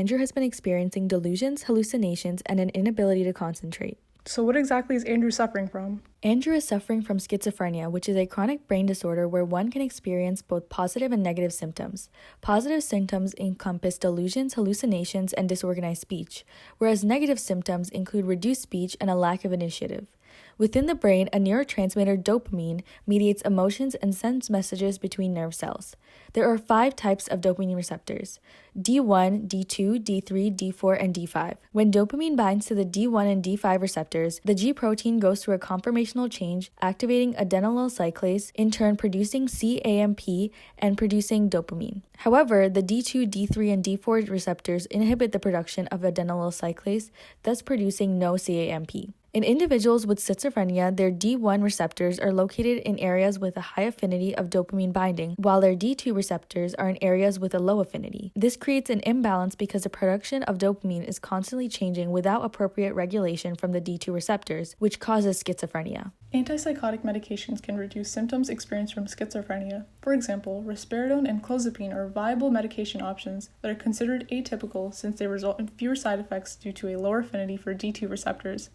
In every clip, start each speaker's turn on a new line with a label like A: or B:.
A: Andrew has been experiencing delusions, hallucinations, and an inability to concentrate.
B: So what exactly is Andrew suffering from?
A: Andrew is suffering from schizophrenia, which is a chronic brain disorder where one can experience both positive and negative symptoms. Positive symptoms encompass delusions, hallucinations, and disorganized speech, whereas negative symptoms include reduced speech and a lack of initiative. Within the brain, a neurotransmitter dopamine mediates emotions and sends messages between nerve cells. There are 5 types of dopamine receptors: D1, D2, D3, D4, and D5. When dopamine binds to the D1 and D5 receptors, the G protein goes through a conformational change, activating adenylyl cyclase, in turn producing cAMP and producing dopamine. However, the D2, D3, and D4 receptors inhibit the production of adenylyl cyclase, thus producing no cAMP. In individuals with schizophrenia, their D1 receptors are located in areas with a high affinity of dopamine binding, while their D2 receptors are in areas with a low affinity. This creates an imbalance because the production of dopamine is constantly changing without appropriate regulation from the D2 receptors, which causes schizophrenia.
B: Antipsychotic medications can reduce symptoms experienced from schizophrenia. For example, risperidone and clozapine are viable medication options that are considered atypical since they result in fewer side effects due to a lower affinity for D2 receptors.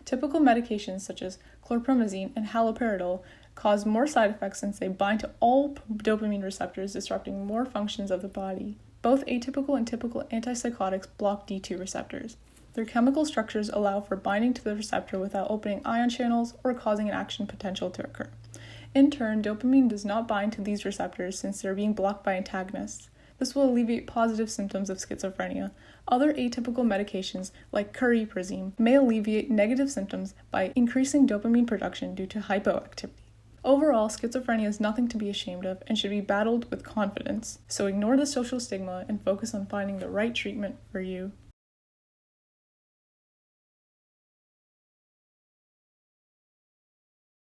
B: Typical medications such as chlorpromazine and haloperidol cause more side effects since they bind to all dopamine receptors, disrupting more functions of the body. Both atypical and typical antipsychotics block D2 receptors. Their chemical structures allow for binding to the receptor without opening ion channels or causing an action potential to occur. In turn, dopamine does not bind to these receptors since they are being blocked by antagonists. This will alleviate positive symptoms of schizophrenia. Other atypical medications, like cariprazine, may alleviate negative symptoms by increasing dopamine production due to hypoactivity. Overall, schizophrenia is nothing to be ashamed of and should be battled with confidence. So ignore the social stigma and focus on finding the right treatment for you.